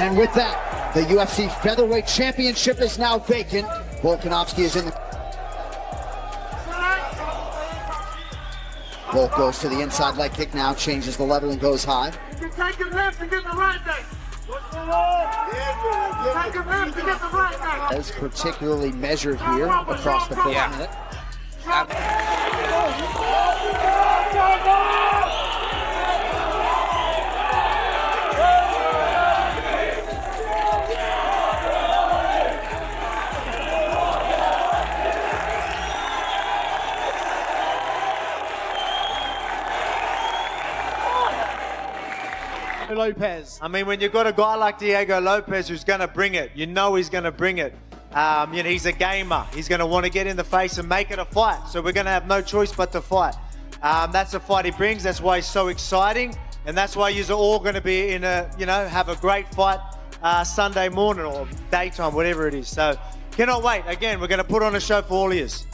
And with that, the UFC Featherweight Championship is now vacant. Volkanovski is in the... Volk goes to the inside leg kick now, changes the level and goes high. You can take it left and get the right leg. Take it left and get the right leg. As particularly measured here across the first minute. Lopes. I mean, when you've got a guy like Diego Lopes who's going to bring it, you know he's going to bring it. He's a gamer. He's going to want to get in the face and make it a fight. So we're going to have no choice but to fight. That's the fight he brings. That's why he's so exciting. And that's why you're all going to be in a, have a great fight Sunday morning or daytime, whatever it is. So cannot wait. Again, we're going to put on a show for all ears.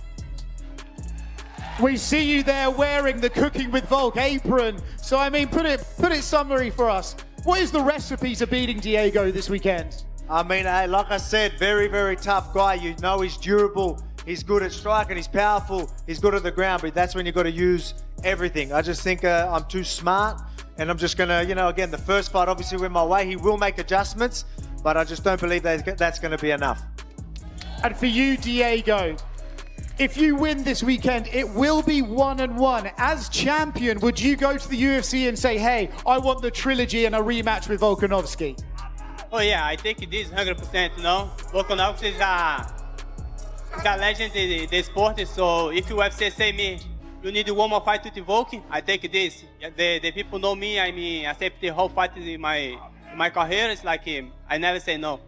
We see you there wearing the Cooking with Volk apron. So, I mean, put it summary for us. What is the recipe to beating Diego this weekend? I mean, like I said, very, very tough guy. You know he's durable. He's good at striking. He's powerful. He's good at the ground. But that's when you've got to use everything. I just think I'm too smart. And I'm just going to, again, the first fight obviously went my way. He will make adjustments. But I just don't believe that's going to be enough. And for you, Diego, if you win this weekend, it will be 1-1. As champion, would you go to the UFC and say, hey, I want the trilogy and a rematch with Volkanovski? Oh yeah, I think it is 100%, Volkanovski is a legend in the sport, so if UFC say me, you need one more fight with Volk, I take this. The people know me, I mean, I accept the whole fight in my career, it's like I never say no.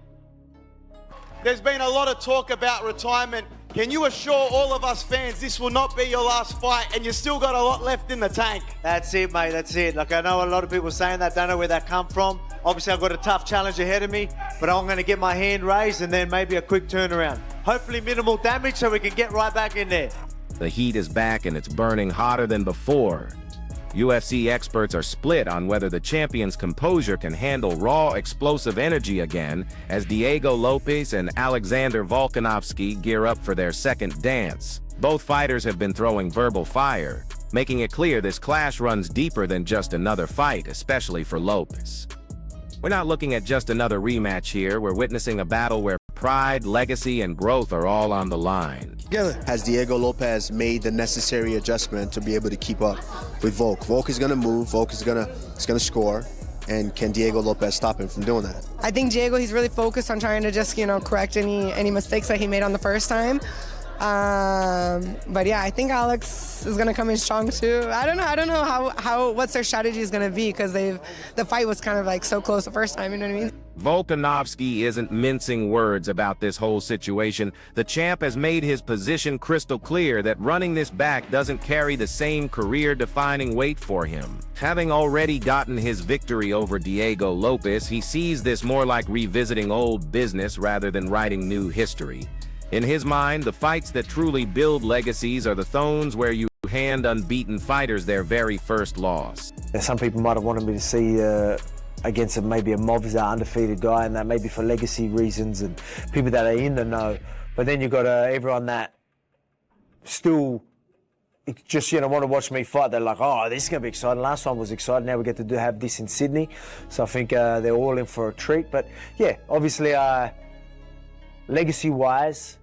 There's been a lot of talk about retirement. Can you assure all of us fans this will not be your last fight and you still got a lot left in the tank? That's it, mate. That's it. Like, I know a lot of people saying that, don't know where that come from. Obviously, I've got a tough challenge ahead of me, but I'm going to get my hand raised and then maybe a quick turnaround. Hopefully minimal damage so we can get right back in there. The heat is back and it's burning hotter than before. UFC experts are split on whether the champion's composure can handle raw, explosive energy again as Diego Lopes and Alexander Volkanovski gear up for their second dance. Both fighters have been throwing verbal fire, making it clear this clash runs deeper than just another fight, especially for Lopes. We're not looking at just another rematch here. We're witnessing a battle where pride, legacy, and growth are all on the line. Has Diego Lopes made the necessary adjustment to be able to keep up with Volk? Volk is going to move, Volk is going to score, and can Diego Lopes stop him from doing that? I think Diego, he's really focused on trying to just, correct any mistakes that he made on the first time. But yeah, I think Alex is gonna come in strong too. I don't know what's their strategy is gonna be, because the fight was kind of like so close the first time, you know what I mean? Volkanovski isn't mincing words about this whole situation. The champ has made his position crystal clear that running this back doesn't carry the same career-defining weight for him. Having already gotten his victory over Diego Lopes, he sees this more like revisiting old business rather than writing new history. In his mind, the fights that truly build legacies are the thrones where you hand unbeaten fighters their very first loss. Some people might have wanted me to see against maybe a Movza undefeated guy, and that maybe for legacy reasons and people that are in the know. But then you've got everyone that still just want to watch me fight. They're like, oh, this is going to be exciting. Last time was exciting. Now we get to have this in Sydney. So I think they're all in for a treat. But yeah, obviously legacy-wise,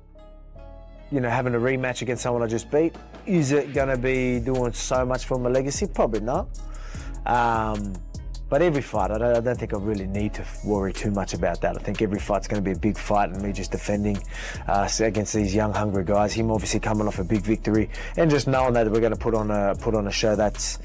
having a rematch against someone I just beat, is it going to be doing so much for my legacy? Probably not. But every fight, I don't think I really need to worry too much about that. I think every fight's going to be a big fight, and me just defending against these young, hungry guys. Him obviously coming off a big victory, and just knowing that we're going to put on a show that's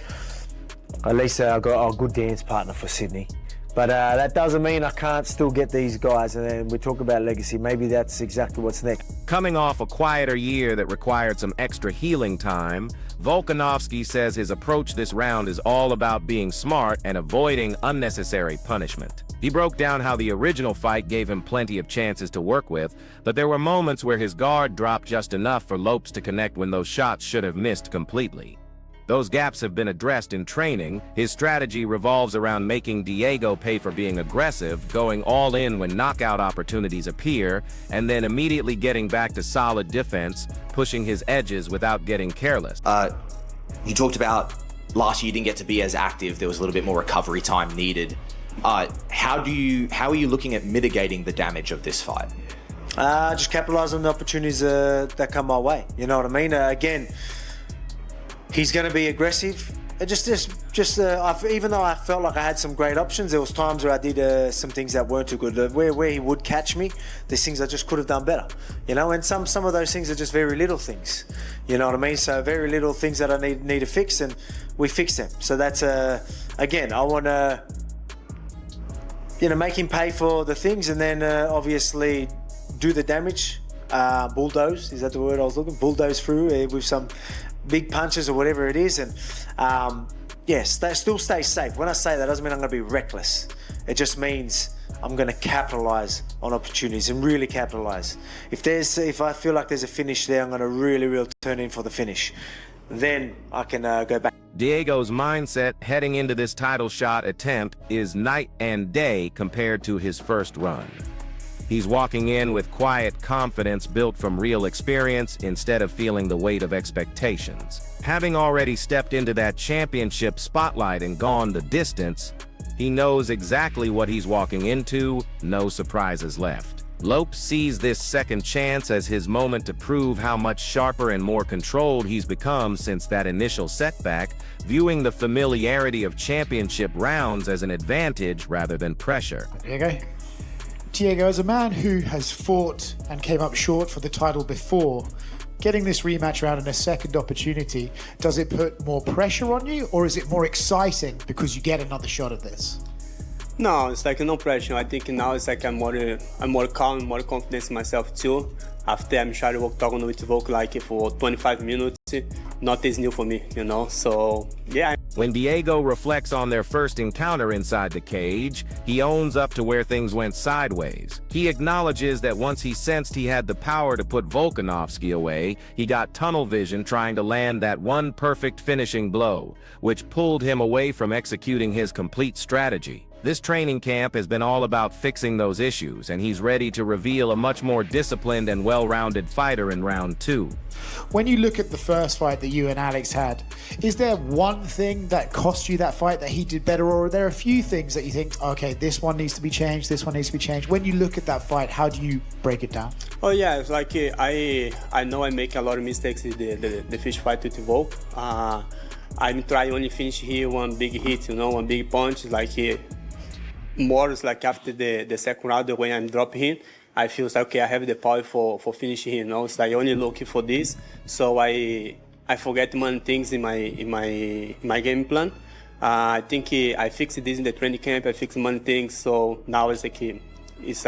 at least I've got a good dance partner for Sydney. But that doesn't mean I can't still get these guys, and then we talk about legacy. Maybe that's exactly what's next. Coming off a quieter year that required some extra healing time, Volkanovski says his approach this round is all about being smart and avoiding unnecessary punishment. He broke down how the original fight gave him plenty of chances to work with, but there were moments where his guard dropped just enough for Lopes to connect when those shots should have missed completely. Those gaps have been addressed in training. His strategy revolves around making Diego pay for being aggressive, going all in when knockout opportunities appear, and then immediately getting back to solid defense, pushing his edges without getting careless. You talked about last year you didn't get to be as active. There was a little bit more recovery time needed. How are you looking at mitigating the damage of this fight? Just capitalize on the opportunities that come my way. You know what I mean? Again, he's going to be aggressive. Even though I felt like I had some great options, there was times where I did some things that weren't too good. Where he would catch me, there's things I just could have done better. You know, and some of those things are just very little things. You know what I mean? So very little things that I need to fix, and we fix them. So that's again, I want to make him pay for the things, and then obviously do the damage. Bulldoze, is that the word I was looking? Bulldoze through with some big punches or whatever it is, and yes, they still stay safe. When I say that, doesn't mean I'm going to be reckless. It just means I'm going to capitalize on opportunities and really capitalize. If I feel like there's a finish there, I'm going to really turn in for the finish. Then I can go back. Diego's mindset heading into this title shot attempt is night and day compared to his first run. He's walking in with quiet confidence built from real experience instead of feeling the weight of expectations. Having already stepped into that championship spotlight and gone the distance, he knows exactly what he's walking into, no surprises left. Lopes sees this second chance as his moment to prove how much sharper and more controlled he's become since that initial setback, viewing the familiarity of championship rounds as an advantage rather than pressure. Diego, as a man who has fought and came up short for the title before, getting this rematch round and a second opportunity, does it put more pressure on you, or is it more exciting because you get another shot at this? No, it's like no pressure. I think now it's like I'm more calm, more confident in myself too. After I'm trying to talk with Volk like for 25 minutes, not as new for me, you know. So yeah. When Diego reflects on their first encounter inside the cage, he owns up to where things went sideways. He acknowledges that once he sensed he had the power to put Volkanovski away, he got tunnel vision trying to land that one perfect finishing blow, which pulled him away from executing his complete strategy. This training camp has been all about fixing those issues, and he's ready to reveal a much more disciplined and well-rounded fighter in round two. When you look at the first fight that you and Alex had, is there one thing that cost you that fight that he did better, or are there a few things that you think, okay, this one needs to be changed, this one needs to be changed? When you look at that fight, how do you break it down? Oh yeah, it's like I know I make a lot of mistakes in the first fight with Volk. I'm trying only finish here one big hit, you know, one big punch, like more is like after the second round when I'm dropping him, I feel like, okay, I have the power for finishing him. You know, it's like only looking for this, so I forget many things in my game plan. I think I fixed this in the training camp. I fixed many things, so now it's like it's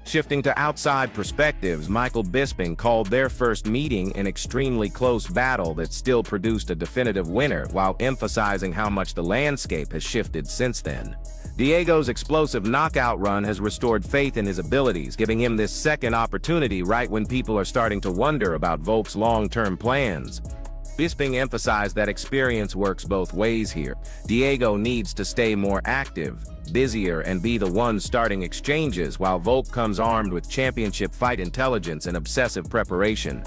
Shifting to outside perspectives, Michael Bisping called their first meeting an extremely close battle that still produced a definitive winner, while emphasizing how much the landscape has shifted since then. Diego's explosive knockout run has restored faith in his abilities, giving him this second opportunity right when people are starting to wonder about Volk's long-term plans. Bisping emphasized that experience works both ways here. Diego needs to stay more active, busier, and be the one starting exchanges, while Volk comes armed with championship fight intelligence and obsessive preparation.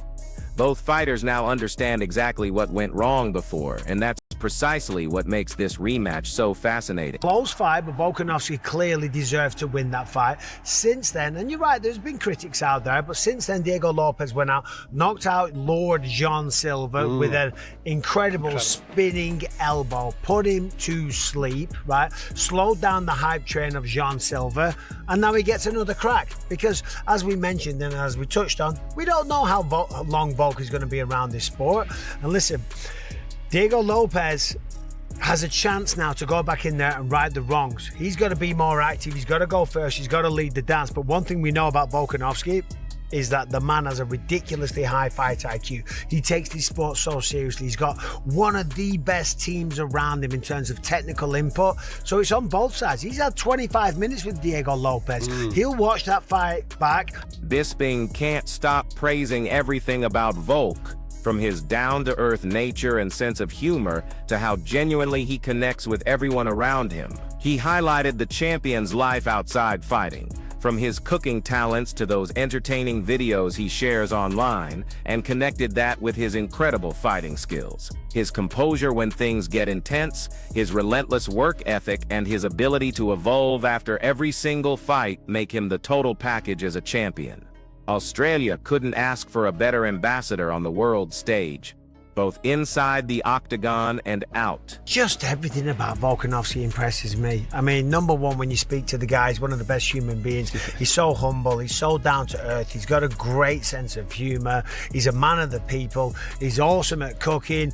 Both fighters now understand exactly what went wrong before, and that's precisely what makes this rematch so fascinating. Close fight, but Volkanovski clearly deserved to win that fight. Since then, and you're right, there's been critics out there, but since then, Diego Lopes went out, knocked out Lord John Silver with an incredible spinning elbow, put him to sleep, right? Slowed down the hype train of John Silver, and now he gets another crack. Because, as we mentioned and as we touched on, we don't know how long Volk is going to be around this sport. And listen, Diego Lopes has a chance now to go back in there and right the wrongs. He's got to be more active. He's got to go first. He's got to lead the dance. But one thing we know about Volkanovski is that the man has a ridiculously high fight IQ. He takes this sport so seriously. He's got one of the best teams around him in terms of technical input. So it's on both sides. He's had 25 minutes with Diego Lopes. He'll watch that fight back. Bisping can't stop praising everything about Volk, From his down-to-earth nature and sense of humor to how genuinely he connects with everyone around him. He highlighted the champion's life outside fighting, from his cooking talents to those entertaining videos he shares online, and connected that with his incredible fighting skills. His composure when things get intense, his relentless work ethic, and his ability to evolve after every single fight make him the total package as a champion. Australia couldn't ask for a better ambassador on the world stage, both inside the octagon and out. Just everything about Volkanovski impresses me. I mean, number one, when you speak to the guy, he's one of the best human beings. He's so humble, he's so down to earth, he's got a great sense of humor, he's a man of the people, he's awesome at cooking,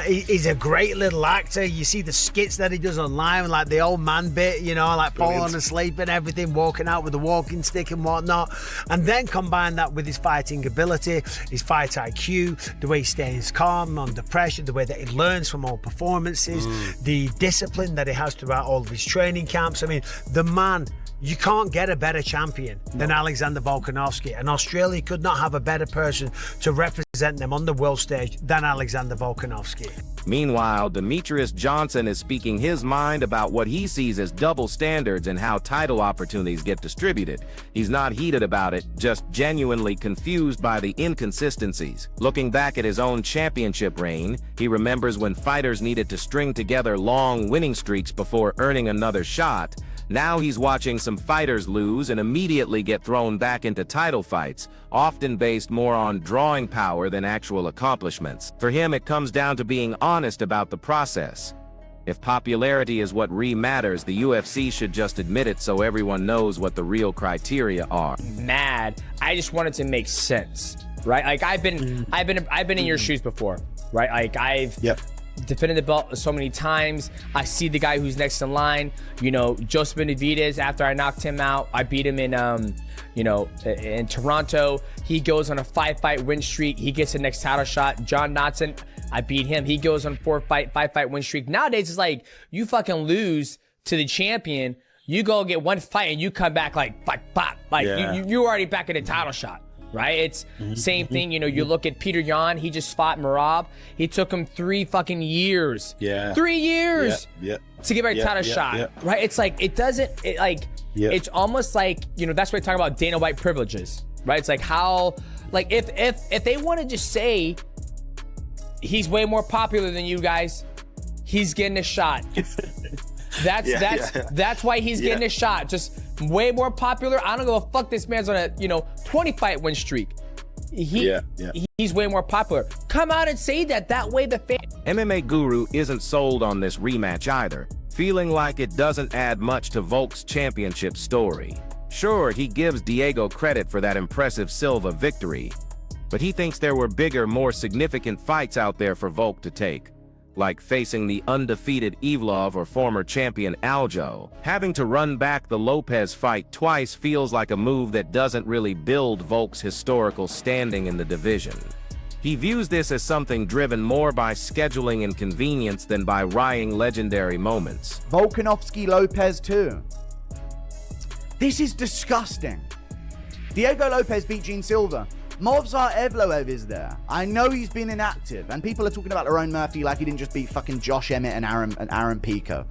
he's a great little actor. You see the skits that he does online, like the old man bit, you know, like falling asleep and everything, walking out with a walking stick and whatnot. And then combine that with his fighting ability, his fight IQ, the way he stays calm under pressure, the way that he learns from all performances, the discipline that he has throughout all of his training camps. I mean, the man, you can't get a better champion than Alexander Volkanovski, and Australia could not have a better person to represent them on the world stage than Alexander Volkanovski. Meanwhile, Demetrius Johnson is speaking his mind about what he sees as double standards and how title opportunities get distributed. He's not heated about it, just genuinely confused by the inconsistencies. Looking back at his own championship reign, he remembers when fighters needed to string together long winning streaks before earning another shot. Now he's watching some fighters lose and immediately get thrown back into title fights, often based more on drawing power than actual accomplishments. For him, it comes down to being honest about the process. If popularity is what matters, the UFC should just admit it so everyone knows what the real criteria are. Mad. I just wanted to make sense, right? Like I've been in your shoes before, right? Like I've defended the belt so many times. I see the guy who's next in line. You know, Joseph Benavidez, after I knocked him out, I beat him in, in Toronto. He goes on a 5-fight win streak. He gets the next title shot. John Dodson, I beat him. He goes on a 5-fight win streak. Nowadays, it's like, you fucking lose to the champion. You go get one fight and you come back like, pop. Like, you're already back in a title shot. Right? It's same thing. You know, you look at Peter Yan, he just fought Merab. He took him 3 fucking years. 3 years to get a title shot. Right? It's like, it's almost like, you know, that's what I talk about Dana White privileges. Right? It's like how, like if they want to just say he's way more popular than you guys, he's getting a shot. That's why he's getting a shot. Just way more popular. I don't give a fuck. This man's on a 20-fight win streak. He's way more popular. Come out and say that. That way the fan. MMA Guru isn't sold on this rematch either, feeling like it doesn't add much to Volk's championship story. Sure, he gives Diego credit for that impressive Silva victory, but he thinks there were bigger, more significant fights out there for Volk to take, like facing the undefeated Evlov or former champion Aljo. Having to run back the Lopez fight twice feels like a move that doesn't really build Volk's historical standing in the division. He views this as something driven more by scheduling and convenience than by rying legendary moments. Volkanovski Lopez too. This is disgusting. Diego Lopez beat Gene Silva. Movsar Evloev is there. I know he's been inactive, and people are talking about Lerone Murphy like he didn't just beat fucking Josh Emmett and Aaron Pico.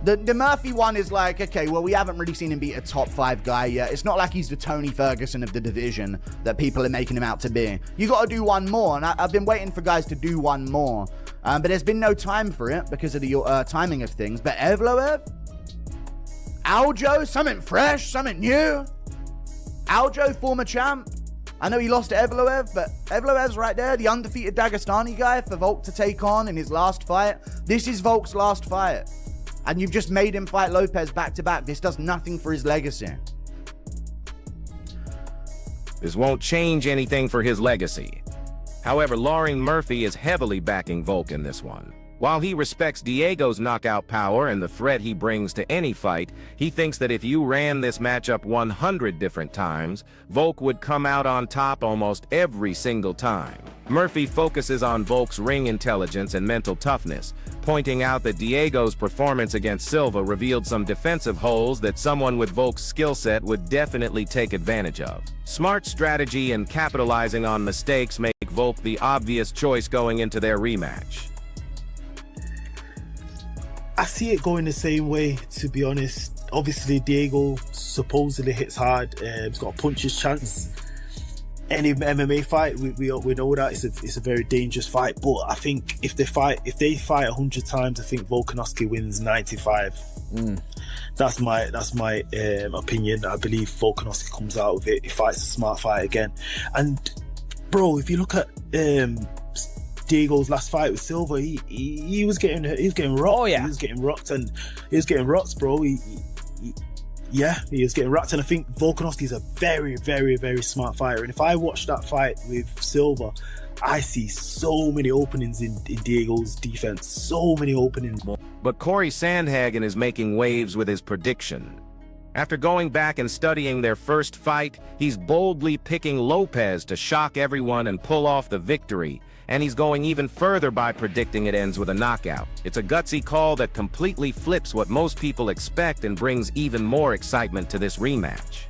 The Murphy one is like, okay, well, we haven't really seen him beat a top 5 guy yet. It's not like he's the Tony Ferguson of the division that people are making him out to be. You got to do one more, and I've been waiting for guys to do one more. But there's been no time for it because of the timing of things. But Evloev? Aljo? Something fresh? Something new? Aljo, former champ? I know he lost to Evloev, but Evloev's right there, the undefeated Dagestani guy for Volk to take on in his last fight. This is Volk's last fight. And you've just made him fight Lopez back-to-back. This does nothing for his legacy. This won't change anything for his legacy. However, Lerone Murphy is heavily backing Volk in this one. While he respects Diego's knockout power and the threat he brings to any fight, he thinks that if you ran this matchup 100 different times, Volk would come out on top almost every single time. Murphy focuses on Volk's ring intelligence and mental toughness, pointing out that Diego's performance against Silva revealed some defensive holes that someone with Volk's skill set would definitely take advantage of. Smart strategy and capitalizing on mistakes make Volk the obvious choice going into their rematch. I see it going the same way, to be honest. Obviously, Diego supposedly hits hard. He's got a puncher's chance. Any MMA fight, we know that it's a very dangerous fight. But I think if they fight 100 times, I think Volkanovski wins 95. That's my opinion. I believe Volkanovski comes out of it. He fights a smart fight again. And bro, if you look at Diego's last fight with Silva, he was getting rocked. Oh yeah, he was getting rocked, bro. He was getting rocked, and I think Volkanovski is a very, very, very smart fighter. And if I watch that fight with Silva, I see so many openings in Diego's defense. So many openings. But Corey Sandhagen is making waves with his prediction. After going back and studying their first fight, he's boldly picking Lopez to shock everyone and pull off the victory. And he's going even further by predicting it ends with a knockout. It's a gutsy call that completely flips what most people expect and brings even more excitement to this rematch.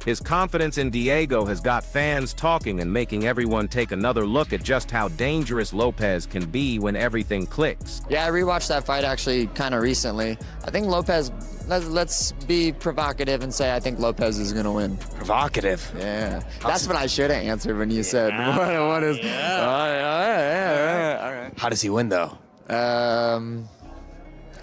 His confidence in Diego has got fans talking and making everyone take another look at just how dangerous Lopez can be when everything clicks. Yeah, I rewatched that fight actually kind of recently. I think Lopez, let's be provocative and say I think Lopez is going to win. Provocative? Yeah. That's what I should have answered when you said, what is... All right. How does he win, though?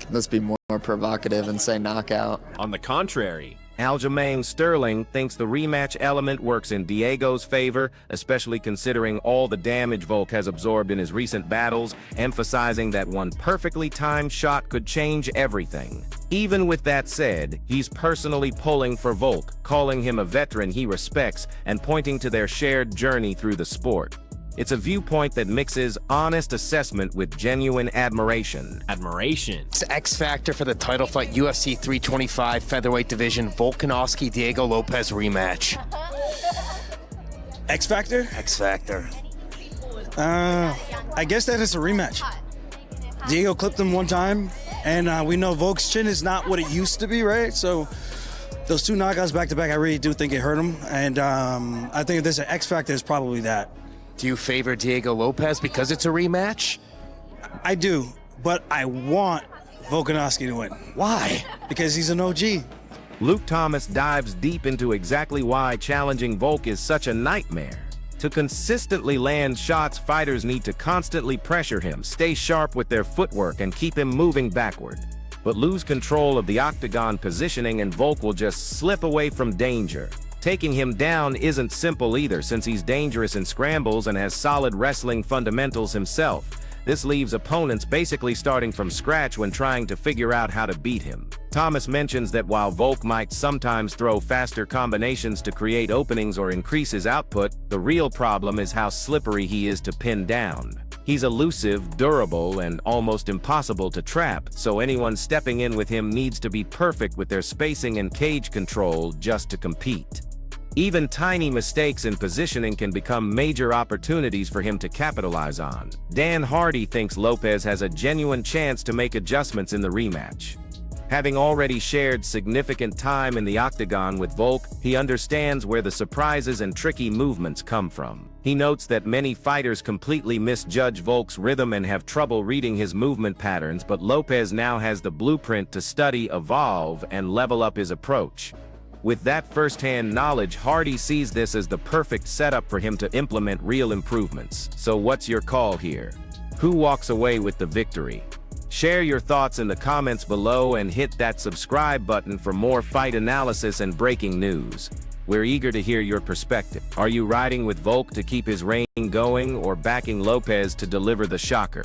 Let's be more provocative and say knockout. On the contrary, Aljamain Sterling thinks the rematch element works in Diego's favor, especially considering all the damage Volk has absorbed in his recent battles, emphasizing that one perfectly timed shot could change everything. Even with that said, he's personally pulling for Volk, calling him a veteran he respects and pointing to their shared journey through the sport. It's a viewpoint that mixes honest assessment with genuine admiration. It's X factor for the title fight UFC 325 featherweight division Volkanovski Diego Lopes rematch. X factor? X factor. I guess that is a rematch. Diego clipped him one time, and we know Volk's chin is not what it used to be, right? So those two knockouts back to back, I really do think it hurt him, and I think if there's an X factor, it's probably that. Do you favor Diego Lopes because it's a rematch? I do, but I want Volkanovski to win. Why? Because he's an OG. Luke Thomas dives deep into exactly why challenging Volk is such a nightmare. To consistently land shots, fighters need to constantly pressure him, stay sharp with their footwork, and keep him moving backward. But lose control of the octagon positioning and Volk will just slip away from danger. Taking him down isn't simple either, since he's dangerous in scrambles and has solid wrestling fundamentals himself. This leaves opponents basically starting from scratch when trying to figure out how to beat him. Thomas mentions that while Volk might sometimes throw faster combinations to create openings or increase his output, the real problem is how slippery he is to pin down. He's elusive, durable, and almost impossible to trap, so anyone stepping in with him needs to be perfect with their spacing and cage control just to compete. Even tiny mistakes in positioning can become major opportunities for him to capitalize on. Dan Hardy thinks Lopez has a genuine chance to make adjustments in the rematch. Having already shared significant time in the octagon with Volk, he understands where the surprises and tricky movements come from. He notes that many fighters completely misjudge Volk's rhythm and have trouble reading his movement patterns, but Lopez now has the blueprint to study, evolve, and level up his approach. With that first-hand knowledge, Hardy sees this as the perfect setup for him to implement real improvements. So what's your call here? Who walks away with the victory? Share your thoughts in the comments below and hit that subscribe button for more fight analysis and breaking news. We're eager to hear your perspective. Are you riding with Volk to keep his reign going or backing Lopez to deliver the shocker?